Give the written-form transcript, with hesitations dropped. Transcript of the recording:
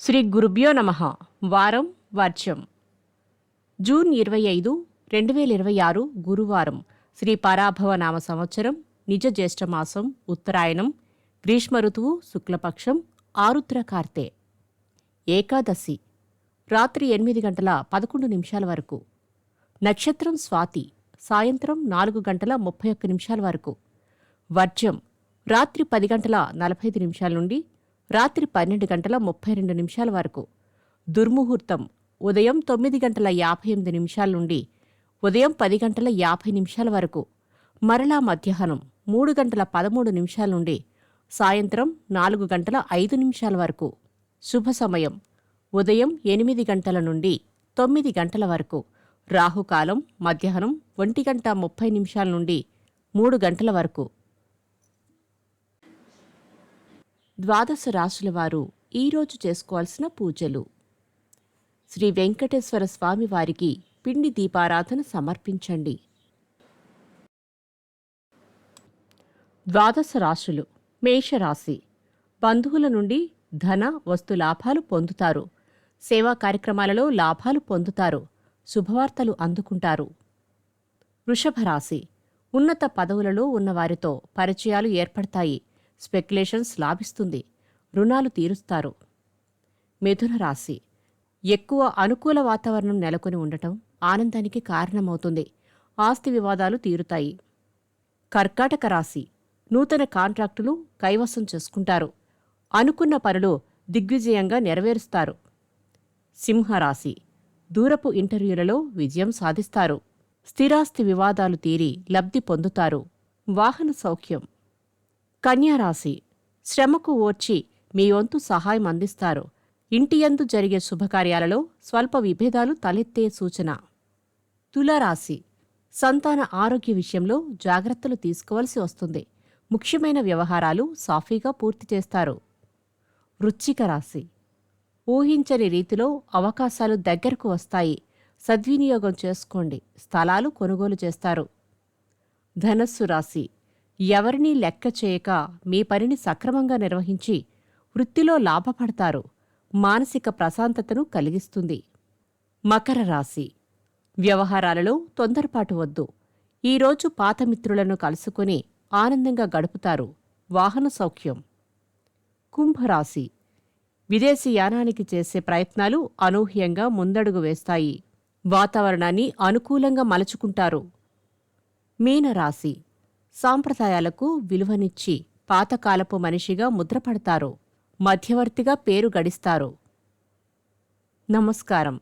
శ్రీ గురుభ్యో నమః. వారం వర్జం. జూన్ 25, 2026 గురువారం. శ్రీ పరాభవ నామ సంవత్సరం, నిజ జ్యేష్ఠమాసం, ఉత్తరాయణం, గ్రీష్మ ఋతువు, శుక్లపక్షం, ఆరుద్ర కార్తె. ఏకాదశి రాత్రి 8:11 వరకు. నక్షత్రం స్వాతి, సాయంత్రం 4:31 వరకు. వర్జం రాత్రి 10:45 నుండి రాత్రి 12:32 వరకు. దుర్ముహూర్తం ఉదయం 9:58 నుండి ఉదయం 10:50 వరకు. మరలా మధ్యాహ్నం 3:13 నుండి సాయంత్రం 4:05 వరకు. శుభ సమయం ఉదయం 8 నుండి 9 వరకు. రాహుకాలం మధ్యాహ్నం 1:30 నుండి 3 వరకు. ద్వాదశ రాశుల వారు ఈరోజు చేసుకోవాల్సిన పూజలు. శ్రీ వెంకటేశ్వర స్వామి వారికి పిండి దీపారాధన సమర్పించండి. ద్వాదశ రాశులు. మేషరాశి. బంధువుల నుండి ధన వస్తు లాభాలు పొందుతారు. సేవా కార్యక్రమాలలో లాభాలు పొందుతారు. శుభవార్తలు అందుకుంటారు. వృషభ రాశి. ఉన్నత పదవులలో ఉన్నవారితో పరిచయాలు ఏర్పడతాయి. స్పెక్యులేషన్స్ లాభిస్తుంది. రుణాలు తీరుస్తారు. మిథున రాశి. ఎక్కువ అనుకూల వాతావరణం నెలకొని ఉండటం ఆనందానికి కారణమవుతుంది. ఆస్తి వివాదాలు తీరుతాయి. కర్కాటక రాశి. నూతన కాంట్రాక్టులు కైవసం చేసుకుంటారు. అనుకున్న పనులు దిగ్విజయంగా నెరవేరుస్తారు. సింహరాశి. దూరపు ఇంటర్వ్యూలలో విజయం సాధిస్తారు. స్థిరాస్తి వివాదాలు తీరి లబ్ధి పొందుతారు. వాహన సౌఖ్యం. కన్యారాశి. శ్రమకు ఓర్చి మీ వంతు సహాయం అందిస్తారు. ఇంటియందు జరిగే శుభకార్యాలలో స్వల్ప విభేదాలు తలెత్తే సూచన. తులారాశి. సంతాన ఆరోగ్య విషయంలో జాగ్రత్తలు తీసుకోవలసి వస్తుంది. ముఖ్యమైన వ్యవహారాలు సాఫీగా పూర్తి చేస్తారు. వృశ్చిక రాశి. ఊహించని రీతిలో అవకాశాలు దగ్గరకు వస్తాయి. సద్వినియోగం చేసుకోండి. స్థలాలు కొనుగోలు చేస్తారు. ధనస్సు రాశి. ఎవరినీ లెక్క చేయక మీ పనిని సక్రమంగా నిర్వహించి వృత్తిలో లాభపడతారు. మానసిక ప్రశాంతతను కలిగిస్తుంది. మకర రాశి. వ్యవహారాలలో తొందరపాటు వద్దు. ఈరోజు పాత మిత్రులను కలుసుకుని ఆనందంగా గడుపుతారు. వాహన సౌఖ్యం. కుంభరాశి. విదేశీ యానానికి చేసే ప్రయత్నాలు అనూహ్యంగా ముందడుగు వేస్తాయి. వాతావరణాన్ని అనుకూలంగా మలుచుకుంటారు. మీనరాశి. సాంప్రదాయాలకు విలువనిచ్చి పాతకాలపు మనిషిగా ముద్రపడతారు. మధ్యవర్తిగా పేరు గడిస్తారు. నమస్కారం.